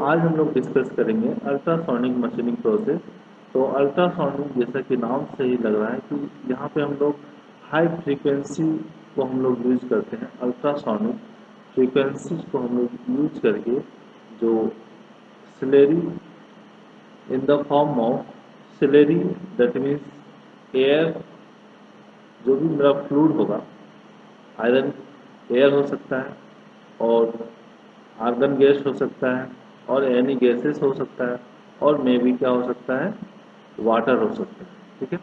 आज हम लोग डिस्कस करेंगे अल्ट्रासोनिक मशीनिंग प्रोसेस। तो अल्ट्रासोनिक जैसा कि नाम से ही लग रहा है कि यहाँ पे हम लोग हाई फ्रीक्वेंसी को हम लोग यूज करते हैं। अल्ट्रासोनिक फ्रीक्वेंसी को हम लोग यूज करके जो slurry in the form of slurry, that means air, जो भी मेरा फ्लूइड होगा, आयरन एयर हो सकता है और आर्गन गैस हो सकता है और एनी गैसेस हो सकता है और मे भी क्या हो सकता है, वाटर हो सकता है। ठीक है,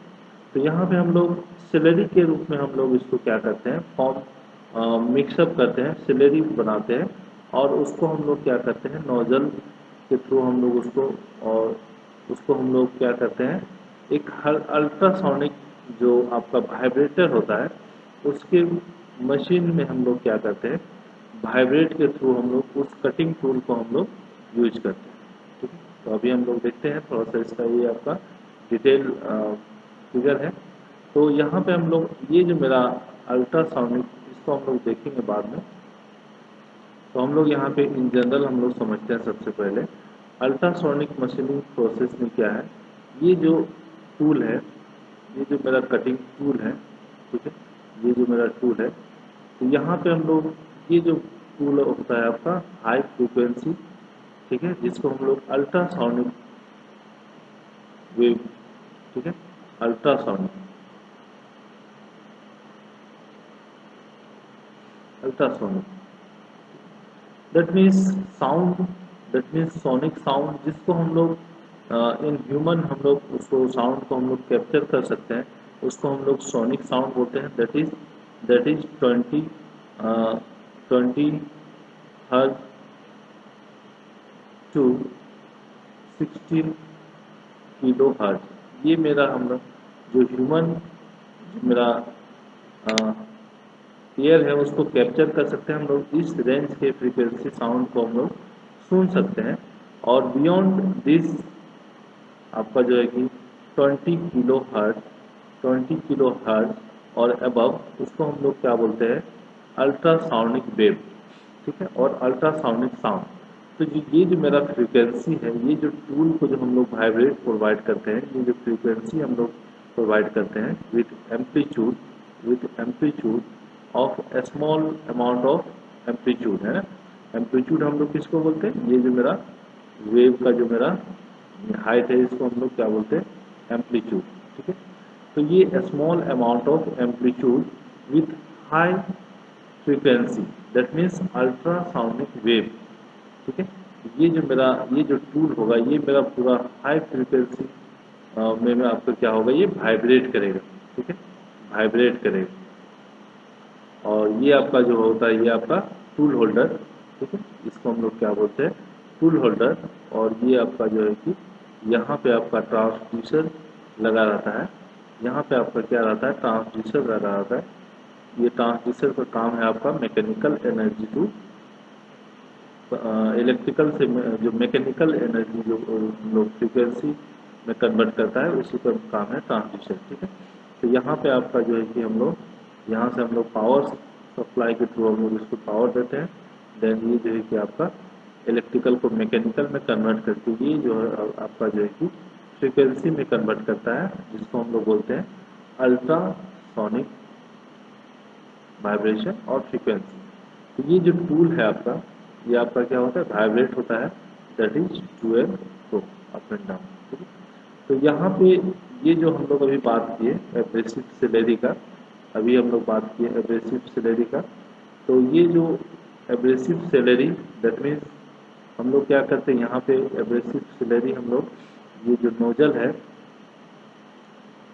तो यहाँ पे हम लोग सिलेरी के रूप में हम लोग इसको क्या करते हैं, फॉर्म मिक्सअप करते हैं, सिलेरी बनाते हैं और उसको हम लोग क्या करते हैं, नोजल के थ्रू हम लोग उसको, और उसको हम लोग क्या करते हैं, एक अल्ट्रासोनिक जो आपका वाइब्रेटर होता है उसके मशीन में हम लोग क्या करते हैं, वाइब्रेट के थ्रू हम लोग उस कटिंग टूल को हम लोग यूज करते हैं। ठीक है, तो अभी हम लोग देखते हैं थोड़ा सा इसका, ये आपका डिटेल फिगर है। तो यहाँ पे हम लोग ये जो मेरा अल्ट्रासाउंडिंग, इसको हम लोग देखेंगे बाद में। तो हम लोग यहाँ पे इन जनरल हम लोग समझते हैं सबसे पहले अल्ट्रासोनिक मशीनिंग प्रोसेस में क्या है। ये जो टूल है, ये जो मेरा कटिंग टूल है, ठीक है, ये जो मेरा टूल है, तो यहाँ पे हम लोग ये जो टूल होता है आपका हाई फ्रीक्वेंसी, ठीक है, जिसको हम लोग अल्ट्रासोनिक वेव, ठीक है, ultrasonic ultrasonic that means sound, that means sonic sound, जिसको हम लोग इन ह्यूमन हम लोग उसको साउंड को हम लोग कैप्चर कर सकते हैं, उसको हम लोग सोनिक साउंड बोलते हैं। दैट इज 20 हर्ज टू 16 किलो हर्ज। ये मेरा हम लोग जो ह्यूमन, जो मेरा एयर है उसको कैप्चर कर सकते हैं हम लोग। इस रेंज के फ्रीक्वेंसी साउंड को हम लोग सुन सकते हैं और बियॉन्ड दिस आपका जो है कि 20 किलो हर्ट्ज और अबव, उसको हम लोग क्या बोलते हैं, अल्ट्रासाउंडिक वेव। ठीक है, और अल्ट्रासाउंडिक साउंड। तो ये जो मेरा फ्रीक्वेंसी है, ये जो टूल को जो हम लोग वाइब्रेट प्रोवाइड करते हैं, ये जो फ्रीक्वेंसी हम लोग प्रोवाइड करते हैं with amplitude of A small amount of amplitude, है ना। एम्पलीट्यूड हम लोग किसको बोलते हैं, ये जो मेरा वेव का जो मेरा हाइट है, इसको हम लोग क्या बोलते हैं, एम्पलीट्यूड। ठीक है, तो ये small amount of amplitude with high frequency, that means ultrasoundic wave. ठीक है, ये जो मेरा ये जो टूल होगा, ये मेरा पूरा हाई फ्रीक्वेंसी में आपका क्या होगा, ये वाइब्रेट करेगा। ठीक है, वाइब्रेट करेगा। और ये आपका जो होता है, ये आपका टूल होल्डर, ठीक है, इसको हम लोग क्या बोलते हैं, टूल होल्डर। और ये आपका जो है कि यहाँ पे आपका ट्रांसड्यूसर लगा रहता है, यहाँ पे आपका क्या रहता है, ट्रांसड्यूसर लगा रहता है। ये ट्रांसड्यूसर का काम है आपका मैकेनिकल एनर्जी टू इलेक्ट्रिकल से, जो मैकेनिकल एनर्जी जो हम लोग फ्रीक्वेंसी में कन्वर्ट करता है, उसी का काम है ट्रांसड्यूसर। ठीक है, तो यहाँ पे आपका जो है कि हम लोग यहाँ से हम लोग पावर सप्लाई के थ्रू हम लोग इसको पावर देते हैं। देन ये जो है कि आपका इलेक्ट्रिकल को मैकेनिकल में कन्वर्ट करके ये जो है आपका जो है कि फ्रीक्वेंसी में कन्वर्ट करता है, जिसको हम लोग बोलते हैं अल्ट्रासोनिक वाइब्रेशन और फ्रीक्वेंसी। तो ये जो टूल है आपका, ये आपका क्या होता है, वाइब्रेट होता है, that is to and fro, up and down. ठीक है, तो यहाँ पे ये जो हम लोग अभी बात किए एब्रेसिव सिलेरी का, अभी हम लोग बात किए एब्रेसिव सिलेरी का। तो ये जो एब्रेसिव सिलेरी, दैट मीन्स हम लोग क्या करते हैं, यहाँ पे एब्रेसिव सिलेरी हम लोग, ये जो नोजल है,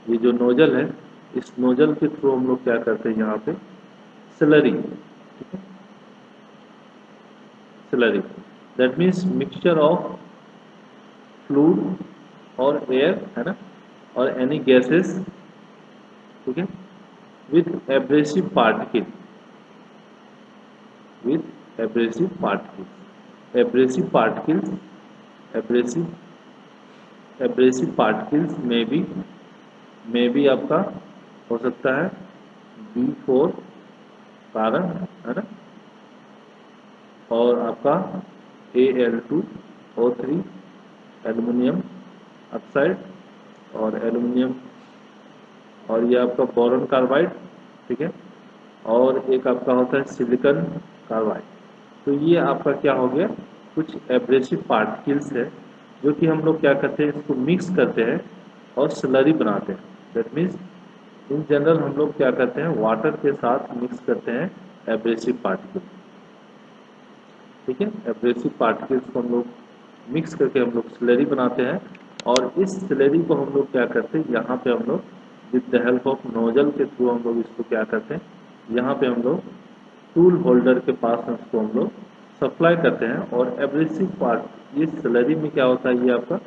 ये जो नोजल है, इस नोजल के थ्रू हम लोग क्या करते हैं, यहाँ पे स्लरी, ठीक है, slurry, that means mixture of fluid और एयर, है ना, और एनी गैसेस, ठीक है, with abrasive particle, with abrasive particle, abrasive particles, abrasive abrasive particles में भी आपका हो सकता है B4 कारण, है ना, और आपका Al2 O3 एल्युमिनियम ऑक्साइड और एल्युमिनियम, और ये आपका बोरॉन कार्बाइड, ठीक है, और एक आपका होता है सिलिकॉन कार्बाइड। तो ये आपका क्या हो गया, कुछ एब्रेसिव पार्टिकल्स है जो कि हम लोग क्या करते हैं, इसको मिक्स करते हैं और स्लरी बनाते हैं। दैट मीन्स इन जनरल हम लोग क्या करते हैं, वाटर के साथ मिक्स करते हैं एब्रेसिव पार्टिकल, ठीक है। एब्रेसिव पार्टिकल्स को हम लोग मिक्स करके हम लोग स्लरी बनाते हैं, और इस स्लरी को हम लोग क्या करते हैं, यहाँ पे हम लोग with the help of nozzle के थ्रू हम लोग इसको क्या करते हैं, यहाँ पे हम लोग टूल होल्डर के पास उसको हम लोग सप्लाई करते हैं। और एब्रेसिव पार्ट ये स्लरी में क्या होता है, ये आपका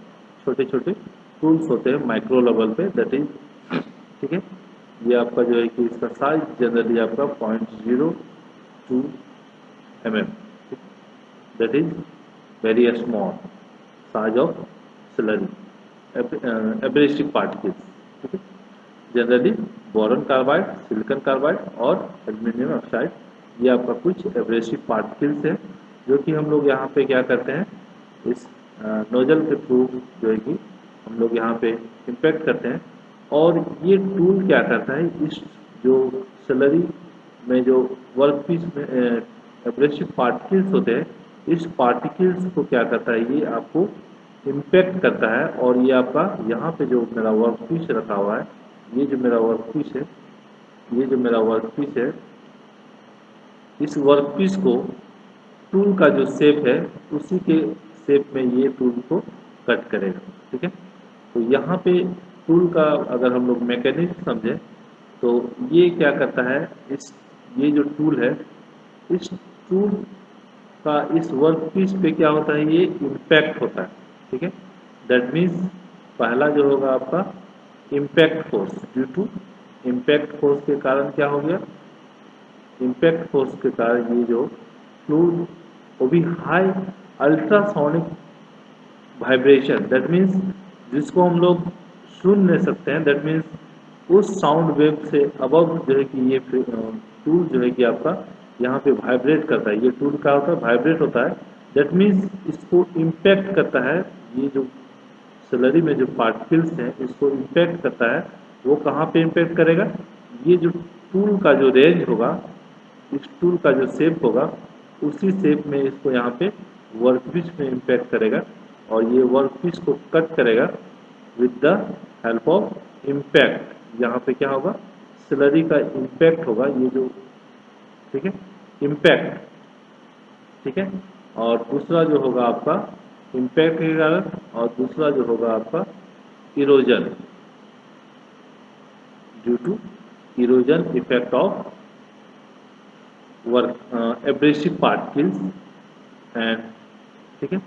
छोटे छोटे टूल्स होते हैं माइक्रो लेवल पे, दैट इज, ठीक है। ये आपका जो है कि इसका साइज जनरली आपका 0.02 mm, that is very small size of slurry, abrasive particles, ठीक है। Generally boron carbide, silicon carbide और एल्युमिनियम ऑक्साइड, ये आपका कुछ एब्रेसिव पार्टिकल्स है जो कि हम लोग यहाँ पे क्या करते हैं, इस नोजल के थ्रू जो है कि हम लोग यहाँ पे इम्पैक्ट करते हैं। और ये टूल क्या करता है, इस जो स्लरी में जो वर्क पीस में एब्रेसिव पार्टिकल्स होते हैं, इस पार्टिकल्स को क्या करता है, ये आपको इम्पैक्ट करता है। और ये आपका यहाँ पे जो मेरा वर्क पीस रखा हुआ है, ये जो मेरा वर्क पीस है, ये जो मेरा वर्क पीस है, इस वर्क पीस को टूल का जो शेप है उसी के शेप में ये टूल को कट करेगा, ठीक है। तो यहाँ पे टूल का अगर हम लोग मैकेनिज्म समझें तो ये क्या करता है, इस ये जो टूल है, इस टूल का इस वर्क पीस पे क्या होता है, ये इम्पैक्ट होता है, ठीक है। दैट मीन्स पहला जो होगा आपका impact force, due to impact force के कारण क्या हो गया, इम्पैक्ट फोर्स के कारण ये जो फ्लूइड वो भी high ultrasonic vibration, that means जिसको हम लोग सुन नहीं सकते हैं, दैट मीन्स उस साउंड वेव से अबव जो है कि ये टूल जो है कि आपका यहाँ पे वाइब्रेट करता है। ये टूल क्या होता है, वाइब्रेट होता है, दैट मीन्स इसको इम्पैक्ट करता है। ये जो स्लरी में जो पार्टिकल्स हैं इसको इम्पैक्ट करता है। वो कहाँ पे इम्पैक्ट करेगा, ये जो टूल का जो रेंज होगा, इस टूल का जो शेप होगा उसी शेप में इसको यहाँ पे वर्कपीस में इम्पैक्ट करेगा, और ये वर्कपीस को कट करेगा with the help of impact. यहाँ पे क्या होगा, स्लरी का इम्पैक्ट होगा, ये जो, ठीक है, इम्पैक्ट, ठीक है। और दूसरा जो होगा आपका इम्पैक्ट के कारण, और दूसरा जो होगा आपका erosion, due to erosion effect of work abrasive particles and, ठीक है।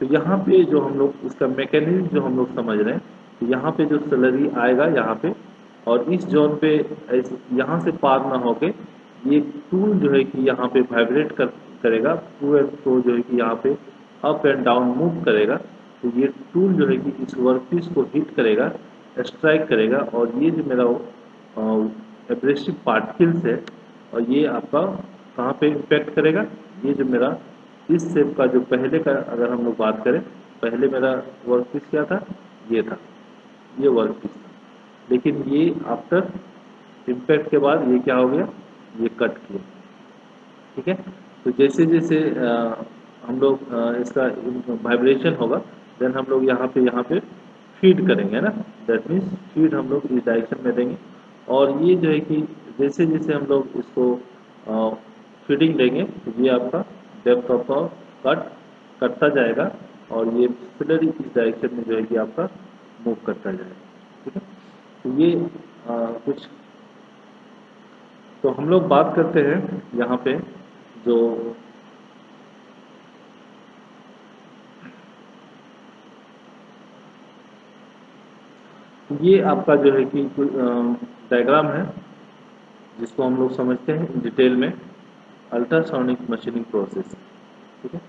तो यहाँ पे जो हम लोग इसका मैकेनिज्म जो हम लोग समझ रहे हैं, तो यहाँ पे जो स्लरी आएगा यहाँ पे, और इस जोन पे यहाँ से पार ना होके ये टूल जो है कि यहाँ पे वाइब्रेट करेगा, टू एंड फ्रो जो है कि यहाँ पे अप एंड डाउन मूव करेगा। तो ये टूल जो है कि इस वर्कपीस को हिट करेगा, स्ट्राइक करेगा, और ये जो मेरा एब्रेसिव पार्टिकल्स है, और ये आपका कहाँ पे इम्पैक्ट करेगा, ये जो मेरा इस शेप का जो पहले का अगर हम लोग बात करें, पहले मेरा वर्कपीस क्या था, ये था, ये वर्कपीस था, लेकिन ये आफ्टर इम्पैक्ट के बाद ये क्या हो गया, ये कट किया, ठीक है। तो जैसे जैसे हम लोग इसका वाइब्रेशन होगा, देन हम लोग यहाँ पे फीड करेंगे ना, दैट मीन्स फीड हम लोग इस डायरेक्शन में देंगे। और ये जो है कि जैसे जैसे हम लोग इसको फीडिंग देंगे तो ये आपका डेप्थ ऑफ कट करता जाएगा, और ये स्लरी इस डायरेक्शन में जो है कि आपका मूव करता जाएगा, ठीक है। तो ये कुछ, तो हम लोग बात करते हैं यहाँ पे जो ये आपका जो है कि डायग्राम है जिसको हम लोग समझते हैं डिटेल में अल्ट्रासोनिक मशीनिंग प्रोसेस, ठीक है।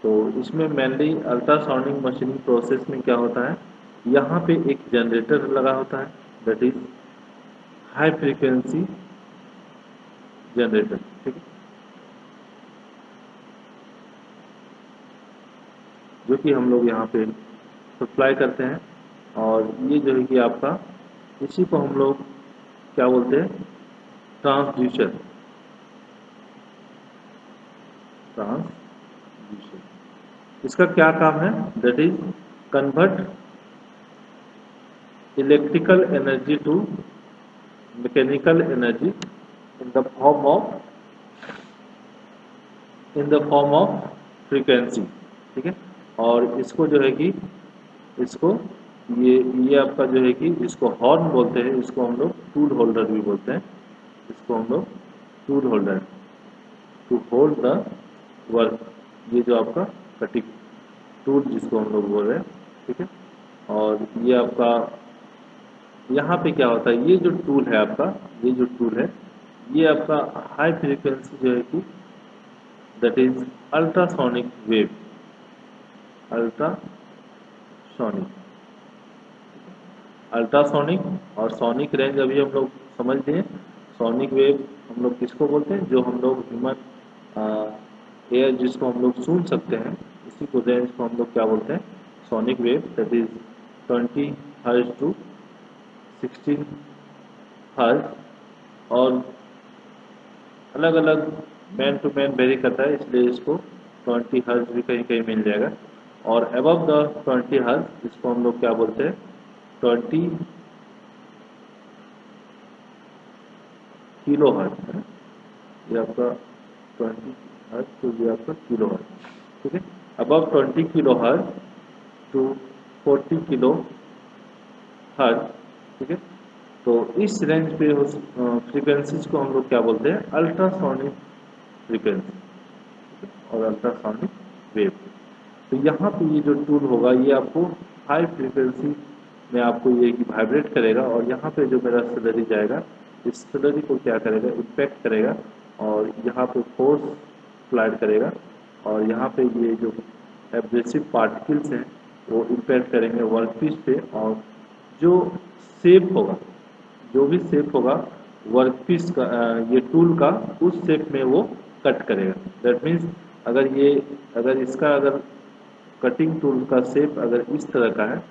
तो इसमें मेनली अल्ट्रासोनिक मशीनिंग प्रोसेस में क्या होता है, यहाँ पे एक जनरेटर लगा होता है, that is high frequency generator, ठीक है, जो कि हम लोग यहाँ पे सप्लाई करते हैं। और ये जो है कि आपका, इसी को हम लोग क्या बोलते हैं, ट्रांसड्यूसर। ट्रांसड्यूसर इसका क्या काम है, that is convert electrical energy to mechanical energy in the form of frequency. ठीक है, और इसको जो है कि इसको ये आपका जो है कि इसको हॉर्न बोलते हैं, इसको हम लोग टूल होल्डर भी बोलते हैं। इसको हम लोग tool holder, to hold the work, ये जो आपका कटिंग टूल जिसको हम लोग बोल रहे हैं। ठीक है, और ये आपका यहाँ पे क्या होता है, ये जो टूल है आपका, ये जो टूल है ये आपका हाई फ्रीक्वेंसी जो है कि that is ultrasonic wave. Ultrasonic और सोनिक रेंज अभी हम लोग समझ लिए। सोनिक वेव हम लोग किसको बोलते हैं, जो हम लोग ह्यूमन एयर जिसको हम लोग सुन सकते हैं, इसी को रेंज को हम लोग क्या बोलते हैं, sonic wave. That is 20 hertz to 16 hertz, और अलग अलग मैन टू मैन वेरी करता है, इसलिए इसको 20 हर्ट्ज भी कहीं कहीं मिल जाएगा। और अबव द 20 हर्ट्ज इसको हम लोग क्या बोलते हैं, 20 किलो हर्ट्ज है। ये आपका 20 हर्ट्ज, तो ये आपका किलो हर्ट्ज। ठीक है, above 20 kilohertz to 40 kilohertz. ठीक है, तो इस रेंज पे उस फ्रीक्वेंसीज को हम लोग क्या बोलते हैं, अल्ट्रासोनिक फ्रीक्वेंसी और अल्ट्रासोनिक वेव। तो यहाँ पे ये जो टूल होगा ये आपको हाई फ्रीक्वेंसी में आपको ये वाइब्रेट करेगा, और यहाँ पे जो मेरा स्लरी जाएगा, इस स्लरी को क्या करेगा, इम्पैक्ट करेगा, और यहाँ पे फोर्स अप्लाइड करेगा, और यहाँ पे ये जो एब्रेसिव पार्टिकल्स हैं वो इम्पैक्ट करेंगे वर्कपीस पे, और जो शेप होगा, जो भी शेप होगा वर्कपीस का, ये टूल का, उस शेप में वो कट करेगा। दैट मीन्स अगर इसका अगर कटिंग टूल का शेप अगर इस तरह का है,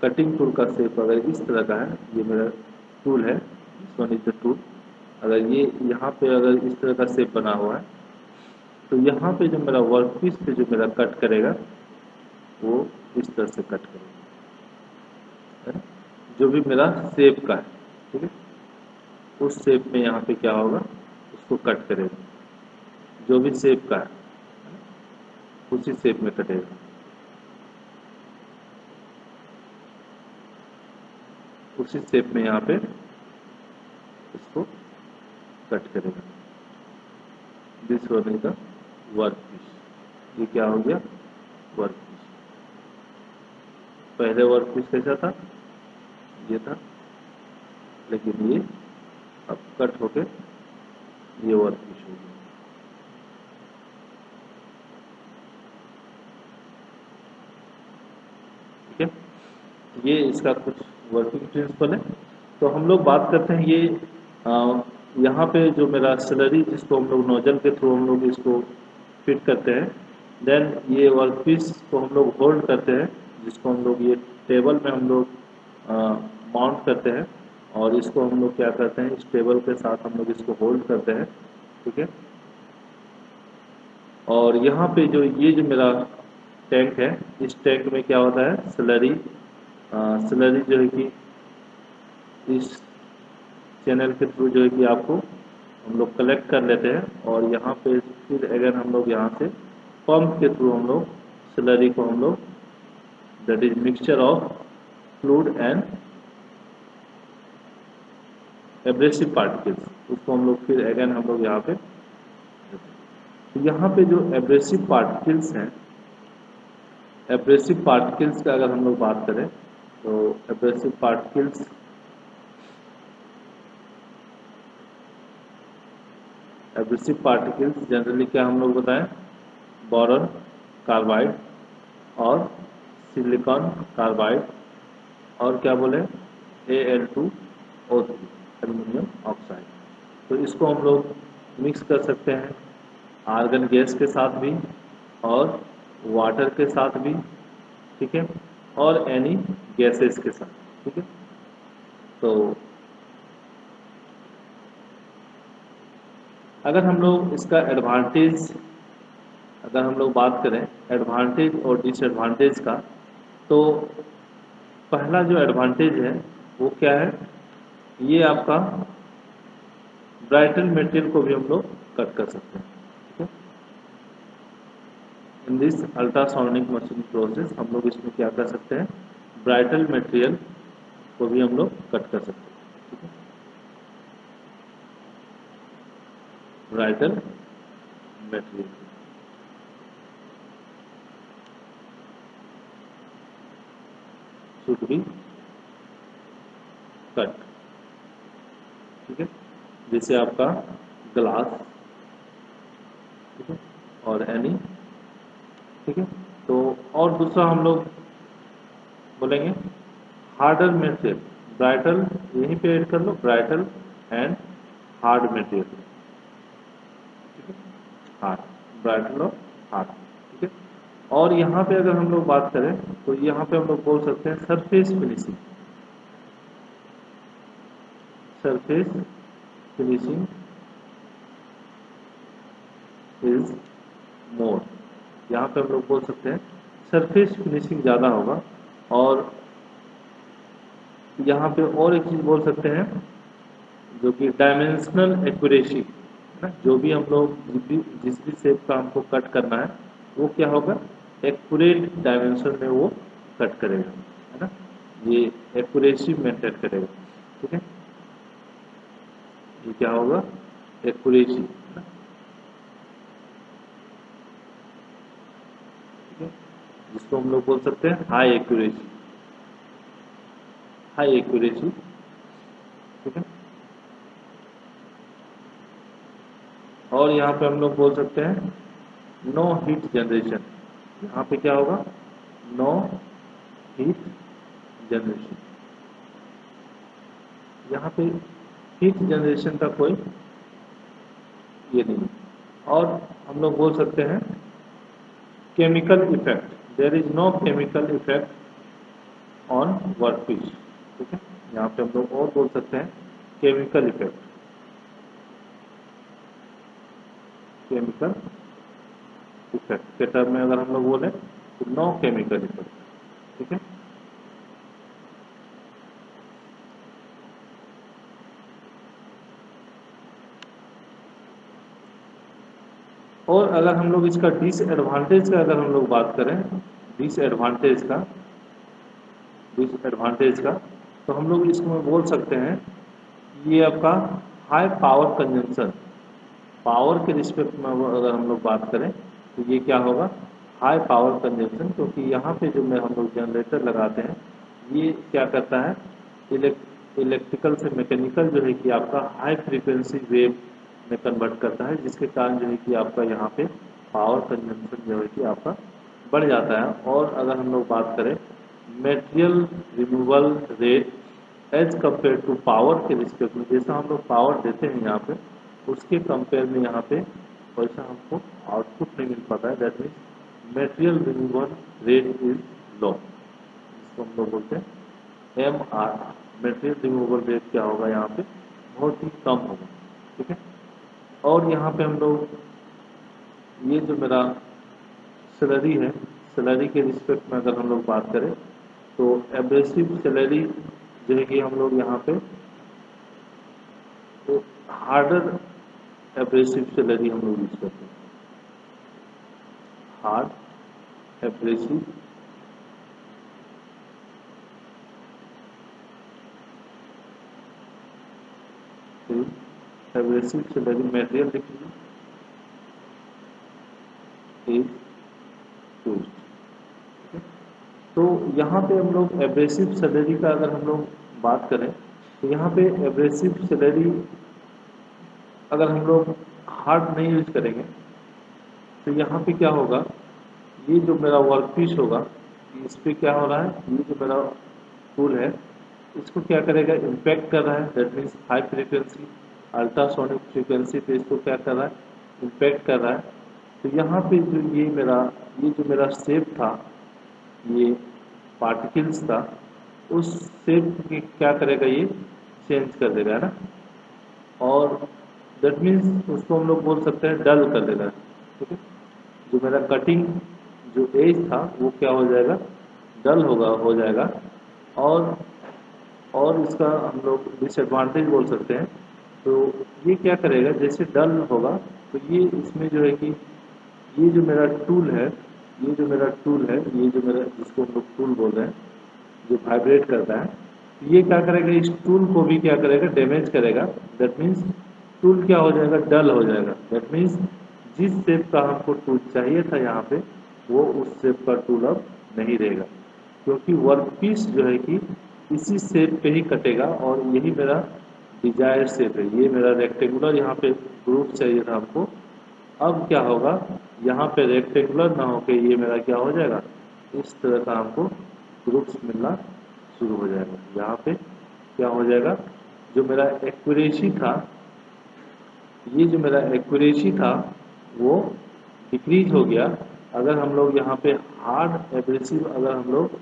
कटिंग टूल का शेप अगर इस तरह का है, ये मेरा टूल है, this one is the tool. अगर ये यहाँ पे अगर इस तरह का शेप बना हुआ है, तो यहाँ पे जो मेरा वर्कपीस पे जो मेरा कट करेगा वो इस तरह से कट करेगा, है ना? जो भी मेरा शेप का है, ठीक है, उस शेप में यहाँ पे क्या होगा, उसको कट करेगा, जो भी शेप का है उसी शेप में कटेगा। उसी शेप में यहाँ पे इसको कट करेगा। This one is the workpiece. ये क्या हो गया, वर्क पीस। पहले वर्क पीस कैसा था, ये था, लेकिन ये अब कट होके ये वर्क पीस हो गया। ठीक है, ये इसका कुछ वर्किंग प्रिंसिपल है। तो हम लोग बात करते हैं ये यहाँ पे जो मेरा स्लरी जिसको हम लोग नोजल के थ्रू हम लोग इसको फिट करते हैं, देन ये वर्कपीस को हम लोग होल्ड करते हैं, जिसको हम लोग ये टेबल में हम लोग माउंट करते हैं, और इसको हम लोग क्या करते हैं, इस टेबल के साथ हम लोग इसको होल्ड करते हैं। ठीक है, और यहाँ पे जो ये जो मेरा टैंक है, इस टैंक में क्या होता है, स्लरी जो है कि इस चैनल के थ्रू जो है कि आपको हम लोग कलेक्ट कर लेते हैं, और यहाँ पे फिर अगर हम लोग यहाँ से पंप के थ्रू हम लोग स्लरी को हम लोग, that is mixture of fluid and abrasive particles, उसको हम लोग फिर अगेन हम लोग यहाँ पे, तो यहाँ पे जो एब्रेसिव पार्टिकल्स हैं, एब्रेसिव पार्टिकल्स का अगर हम लोग बात करें, तो एब्रेसिव पार्टिकल्स जनरली क्या हम लोग बताएं, बोरॉन कार्बाइड और सिलिकॉन कार्बाइड, और क्या बोले, Al2O3 एल्युमिनियम ऑक्साइड। तो इसको हम लोग मिक्स कर सकते हैं आर्गन गैस के साथ भी, और वाटर के साथ भी, ठीक है, और एनी गैसेस के साथ, ठीक है। तो अगर हम लोग इसका एडवांटेज, अगर हम लोग बात करें एडवांटेज और डिसएडवांटेज का, तो पहला जो एडवांटेज है वो क्या है, ये आपका ब्राइटल मटेरियल को भी हम लोग कट कर सकते हैं, ठीक है। In this ultrasonic machining process हम लोग इसमें क्या कर सकते हैं, ब्राइटल मटेरियल को भी हम लोग कट कर सकते हैं, ठीक है। ब्राइटल मटेरियल शुड बी कट, ठीक है, जैसे आपका ग्लास, ठीक है, और एनी, ठीक है। तो और दूसरा हम लोग बोलेंगे हार्डर मटेरियल, ब्राइटल, यहीं पे ऐड कर लो, ब्राइटल एंड हार्ड मटेरियल, ठीक है, हार्ड, ब्राइटल और हार्ड, ठीक है। और यहाँ पे अगर हम लोग बात करें तो यहाँ पे हम लोग बोल सकते हैं surface finishing, surface finishing is more, यहाँ पे हम लोग बोल सकते हैं सरफेस फिनिशिंग ज़्यादा होगा। और यहाँ पे और एक चीज़ बोल सकते हैं जो कि डायमेंशनल एक्यूरेसी है ना, जो भी हम लोग जिस भी शेप का हमको कट करना है वो क्या होगा, एक्यूरेट डायमेंशन में वो कट करेगा, है ना, ये एक्यूरेसी मेंटेन करेगा, ठीक है। ये क्या होगा, एक्यूरेसी, है ना, ठीक है, जिसको हम लोग बोल सकते हैं हाई एक्यूरेसी, हाई एक्यूरेसी, ठीक है। और यहाँ पे हम लोग बोल सकते हैं नो हीट जनरेशन, यहाँ पे क्या होगा, नो हीट जनरेशन, यहाँ पे हीट जनरेशन का कोई ये नहीं। और हम लोग बोल सकते हैं chemical effect, there is no chemical effect on workpiece, ठीक है, यहाँ पे हम लोग और बोल सकते हैं केमिकल इफेक्ट, केमिकल इफेक्ट के टर्म में अगर हम लोग बोले तो नो केमिकल इफेक्ट, ठीक है। और अगर हम लोग इसका डिसएडवांटेज का अगर हम लोग बात करें, डिसएडवांटेज का, डिसएडवांटेज का, तो हम लोग इसमें बोल सकते हैं ये आपका हाई पावर कंजम्पशन, पावर के रिस्पेक्ट में अगर हम लोग बात करें तो ये क्या होगा, हाई पावर कंजम्पशन, क्योंकि यहाँ पे जो में हम लोग जनरेटर लगाते हैं ये क्या करता है, इलेक्ट्रिकल से मैकेनिकल जो है कि आपका हाई फ्रीक्वेंसी वेव में कन्वर्ट करता है, जिसके कारण जो है कि आपका यहाँ पे पावर कंजम्पशन जो है कि आपका बढ़ जाता है। और अगर हम लोग बात करें material removal rate as compare to power के रिस्पेक्ट में, जैसा हम लोग पावर देते हैं यहाँ पे उसके कंपेयर में यहाँ पे वैसा हमको आउटपुट नहीं मिल पाता है, that means material removal rate is low, जिसको हम लोग बोलते हैं MR, मटेरियल रिमूवल रेट क्या होगा यहाँ पे, बहुत ही कम होगा, ठीक है। और यहाँ पे हम लोग ये जो मेरा सैलरी है, सैलरी के रिस्पेक्ट में अगर हम लोग बात करें तो एब्रेसिव सैलरी जो है कि हम लोग यहाँ पे तो हार्डर एब्रेसिव सैलरी हम लोग यूज करते हैं, hard abrasive abrasive salary material देखिए इज यूज्ड, ठीक है। तो यहाँ पे हम लोग एब्रेसिव सैलरी का अगर हम लोग बात करें तो यहाँ पे एब्रेसिव सैलरी अगर हम लोग हार्ड नहीं यूज करेंगे तो यहाँ पे क्या होगा, ये जो मेरा वर्क पीस होगा इस पे क्या हो रहा है, ये जो मेरा टूल है इसको क्या करेगा, इम्पैक्ट कर रहा है, that means high frequency ultrasonic frequency पे इसको क्या कर रहा है, इम्पैक्ट कर रहा है। तो यहाँ पे जो ये मेरा ये जो मेरा शेप था, ये पार्टिकल्स था, उस शेप की क्या करेगा, ये चेंज कर देगा, है ना। और दैट मीन्स उसको हम लोग बोल सकते हैं डल कर देगा, ठीक है। जो मेरा कटिंग जो एज था वो क्या हो जाएगा, डल हो जाएगा। और इसका हम लोग डिसएडवांटेज बोल सकते हैं। तो ये क्या करेगा, जैसे डल होगा तो ये इसमें जो है कि ये जो मेरा टूल है, ये जो मेरा टूल है, ये जो मेरा जिसको हम लोग टूल बोल रहे हैं, जो वाइब्रेट करता है, तो ये क्या करेगा, इस टूल को भी क्या करेगा, डैमेज करेगा। दैट मीन्स टूल क्या हो जाएगा, डल हो जाएगा। दैट मीन्स जिस शेप का हमको टूल चाहिए था यहाँ पे, वो उस शेप का टूल अब नहीं रहेगा, क्योंकि वर्क पीस जो है कि इसी शेप पे ही कटेगा और यही मेरा डिजायर शेप है। ये मेरा रेक्टेंगुलर यहाँ पे ग्रुप चाहिए था हमको। अब क्या होगा, यहाँ पे रेक्टेंगुलर ना होके ये मेरा क्या हो जाएगा, इस तरह का हमको ग्रुप्स मिलना शुरू हो जाएगा। यहाँ पे क्या हो जाएगा, जो मेरा एक्यूरेसी था, ये जो मेरा एक्यूरेसी था वो डिक्रीज हो गया। अगर हम लोग यहाँ पे हार्ड एब्रेसिव अगर हम लोग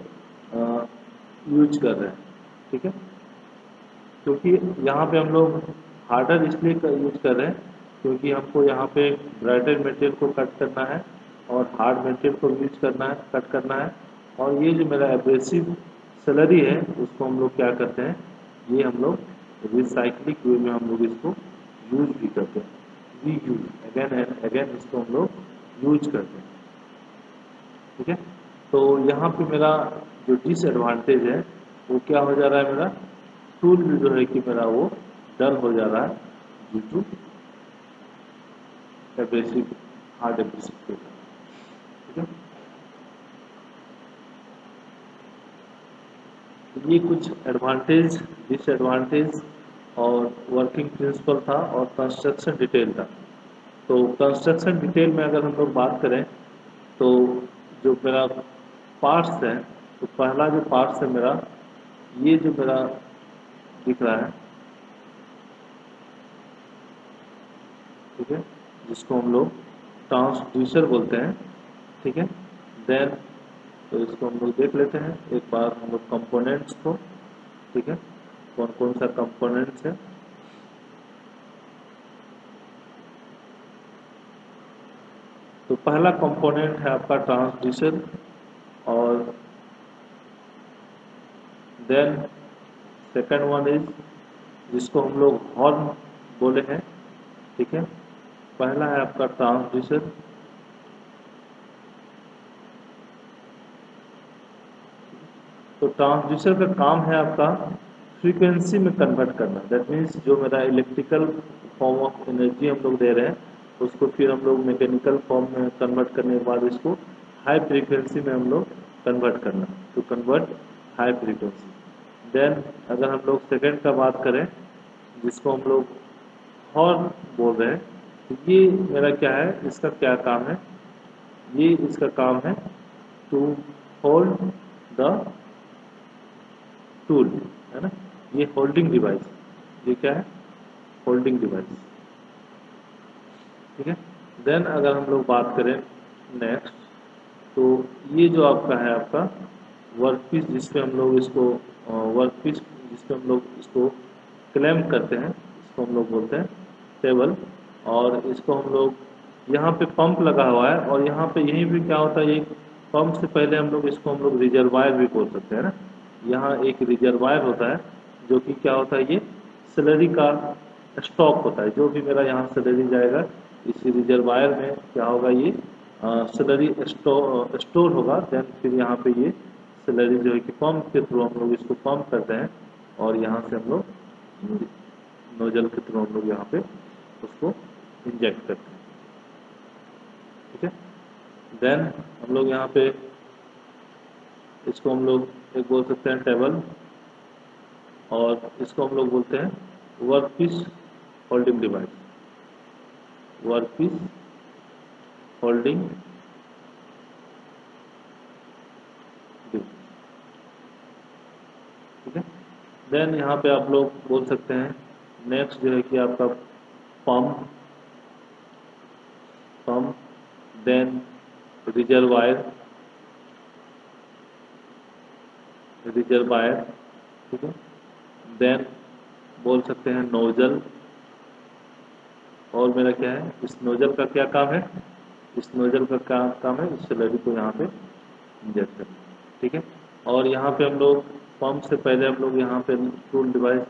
यूज कर रहे हैं, ठीक है, क्योंकि यहाँ पे हम लोग हार्डर इसलिए यूज कर रहे हैं क्योंकि हमको यहाँ पे ब्राइटर मटेरियल को कट करना है और हार्ड मटेरियल को यूज करना है, कट करना है। और ये जो मेरा एब्रेसिव स्लरी है उसको हम लोग क्या करते हैं, ये हम लोग रिसाइक्लिंग वे में हम लोग इसको यूज भी करते हैं, री यूज अगेन एंड अगेन इसको हम लोग यूज करते हैं, ठीक है। तो यहाँ पे मेरा जो डिसएडवांटेज है वो क्या हो जा रहा है, मेरा टूल जो है कि मेरा वो डल हो जा रहा है due to abrasive, hard abrasive tool, ठीक है। तो ये कुछ एडवांटेज, डिसएडवांटेज और वर्किंग प्रिंसिपल था और कंस्ट्रक्शन डिटेल था। तो कंस्ट्रक्शन डिटेल में अगर हम लोग बात करें तो जो मेरा पार्ट्स है, तो पहला जो पार्ट्स है मेरा, ये जो मेरा दिख रहा है, ठीक है, जिसको हम लोग ट्रांसड्यूसर बोलते हैं, ठीक है। देन तो इसको हम लोग देख लेते हैं एक बार हम लोग कंपोनेंट्स को, ठीक है, कौन कौन सा कंपोनेंट्स है। तो पहला कंपोनेंट है आपका ट्रांसड्यूसर, और देन सेकंड वन इज जिसको हम लोग हॉर्न बोले हैं, ठीक है। पहला है आपका ट्रांसड्यूसर, तो ट्रांसड्यूसर का काम है आपका फ्रीक्वेंसी में कन्वर्ट करना। दैट मीन्स जो मेरा इलेक्ट्रिकल फॉर्म ऑफ एनर्जी हम लोग दे रहे हैं उसको फिर हम लोग मैकेनिकल फॉर्म में कन्वर्ट करने के बाद इसको हाई फ्रीक्वेंसी में हम लोग कन्वर्ट करना, to convert high frequency. Then अगर हम लोग सेकेंड का बात करें जिसको हम लोग हॉर्न बोल रहे हैं, तो ये मेरा क्या है, इसका क्या काम है, ये इसका काम है टू होल्ड द टूल, है ना। ये होल्डिंग डिवाइस, ये क्या है, होल्डिंग डिवाइस, ठीक है। देन अगर हम लोग बात करें नेक्स्ट, तो ये जो आपका है आपका वर्क पीस, जिसपे हम लोग इसको वर्क पीस जिसपे हम लोग इसको क्लैम्प करते हैं, इसको हम लोग बोलते हैं टेबल। और इसको हम लोग यहाँ पे पंप लगा हुआ है और यहाँ पे यहीं भी क्या होता है, ये पंप से पहले हम लोग इसको हम लोग रिजर्वायर भी बोल सकते हैं ना। यहाँ एक रिजर्वायर होता है जो कि क्या होता है, ये स्लरी का स्टॉक होता है। जो भी मेरा यहाँ स्लरी जाएगा इस रिजर्वायर में क्या होगा, ये स्लरी स्टोर होगा। देन फिर यहाँ पे ये स्लरी जो है कि पंप के थ्रू हम लोग इसको पंप करते हैं और यहाँ से हम लोग नोजल के थ्रू हम लोग यहाँ पे उसको इंजेक्ट करते हैं, ठीक है। देन हम लोग यहाँ पे इसको हम लोग एक बोल सकते हैं टेबल, और इसको हम लोग बोलते हैं work piece holding device, work piece holding device, ठीक है। देन यहाँ पे आप लोग बोल सकते हैं नेक्स्ट जो है कि आपका pump, pump, then reservoir, reservoir, ठीक है। देन बोल सकते हैं नोजल, और मेरा क्या है, इस नोजल का क्या काम है, इस नोजल का काम है इस स्लरी को यहाँ पे इंजेक्ट करना, ठीक है। और यहाँ पे हम लोग पंप से पहले हम लोग यहाँ पे टूल डिवाइस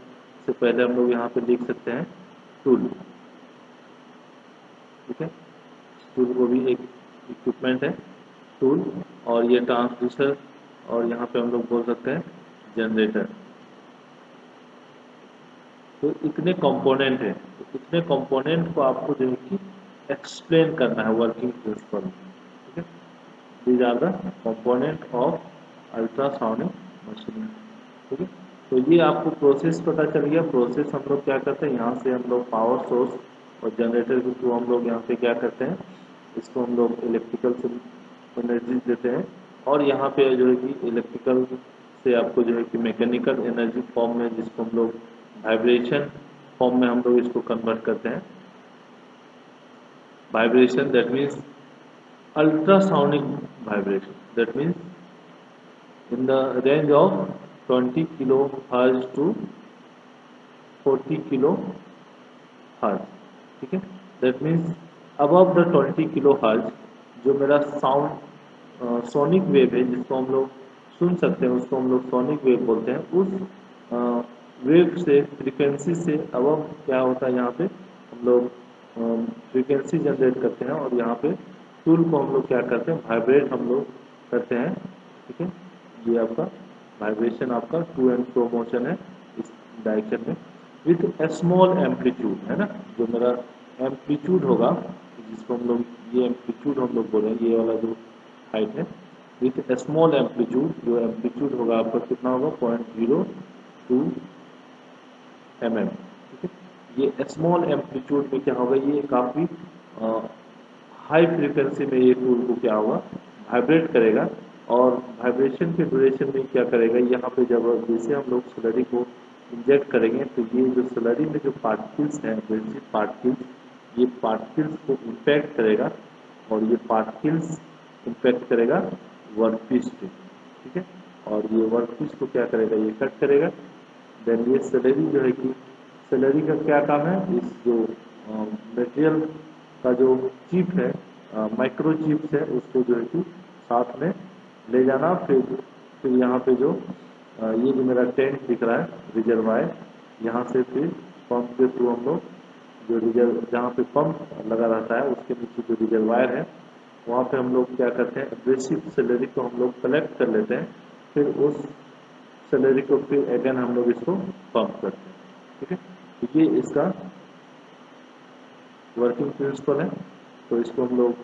से पहले हम लोग यहाँ पे लिख सकते हैं टूल, ठीक है। टूल को भी एक इक्विपमेंट है टूल, और ये ट्रांसड्यूसर, और यहाँ पे हम लोग बोल सकते हैं जनरेटर। तो इतने कंपोनेंट हैं, तो इतने कंपोनेंट को आपको जो है कि एक्सप्लेन करना है वर्किंग प्रिंसिपल, ठीक है। These are the component of ultrasonic machine, ठीक है। तो ये आपको प्रोसेस पता चल गया। प्रोसेस हम लोग क्या करते हैं, यहाँ से हम लोग पावर सोर्स और जनरेटर के थ्रू हम लोग यहाँ पे क्या करते हैं, इसको हम लोग इलेक्ट्रिकल से एनर्जी देते हैं, और यहाँ पे जो है कि इलेक्ट्रिकल से आपको जो है कि मैकेनिकल एनर्जी फॉर्म में, जिसको हम लोग वाइब्रेशन फॉर्म में हम लोग इसको कन्वर्ट करते हैं। Vibration that means ultrasonic vibration, that means in the range of 20 kilo hertz to 40 kilo hertz, ठीक है। That means above the 20 kilo hertz जो मेरा साउंड सोनिक वेव है, जिसको हम लोग सुन सकते हैं, उसको हम लोग सोनिक वेव बोलते हैं। उस वेव से, फ्रीक्वेंसी से अबव क्या होता है, यहाँ पे हम लोग फ्रीक्वेंसी जनरेट करते हैं, और यहाँ पे टूल को हम लोग क्या करते हैं, वाइब्रेट हम लोग करते हैं, ठीक है। ये आपका वाइब्रेशन आपका टू एंड फ्रो मोशन है इस डायरेक्शन में, विथ ए स्मॉल एम्पलीट्यूड, है ना। जो मेरा एम्पलीट्यूड होगा, जिसको हम लोग, ये एम्पलीट्यूड हम लोग बोल रहे हैं, ये वाला जो हाइट है, विथ ए स्मॉल एम्पलीट्यूड, जो एम्पलीट्यूड होगा आपका कितना होगा, 0.02 mm, ठीक है। ये स्मॉल एम्पलीट्यूड में क्या होगा, ये काफ़ी हाई फ्रीक्वेंसी में ये टूल को क्या होगा, वाइब्रेट करेगा, और वाइब्रेशन के ड्यूरेशन में क्या करेगा, यहाँ पे जब जैसे हम लोग स्लरी को इंजेक्ट करेंगे, तो ये जो स्लरी में जो पार्टिकल्स हैं, एब्रेसिव पार्टिकल्स, ये पार्टिकल्स को इम्पैक्ट करेगा, और ये पार्टिकल्स इम्पैक्ट करेगा वर्कपीस पे, ठीक है। और ये वर्कपीस को क्या करेगा, ये कट करेगा। देन ये स्लरी जो है कि स्लरी का क्या काम है, इस जो मटेरियल का जो चिप है, माइक्रो चिप्स है, उसको जो है कि साथ में ले जाना। फिर यहाँ पे जो ये जो मेरा टेंट दिख रहा है, रिजर्वायर, यहाँ से फिर पंप के थ्रू हम लोग जो रिजर्व, जहाँ पे पंप लगा रहता है उसके नीचे जो रिजर्वायर है, वहाँ पे हम लोग क्या करते हैं, एब्रेसिव स्लरी को हम लोग कलेक्ट कर लेते हैं, फिर उस स्लरी को फिर अगेन हम लोग इसको पंप करते हैं, ठीक है। तो ये इसका वर्किंग प्रिंसिपल है। तो इसको हम लोग,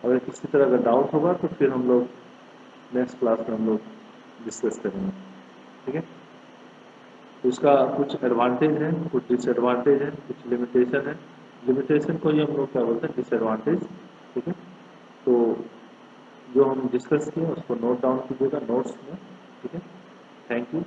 अगर किसी तरह का डाउट होगा तो फिर हम लोग नेक्स्ट क्लास में हम लोग डिस्कस करेंगे, ठीक है। तो इसका कुछ एडवांटेज है, कुछ डिसएडवांटेज है, कुछ लिमिटेशन है। लिमिटेशन को ही हम लोग क्या बोलते हैं, डिसएडवांटेज, ठीक है। तो जो हम डिस्कस किए उसको नोट डाउन कीजिएगा नोट्स में, ठीक है। Thank you.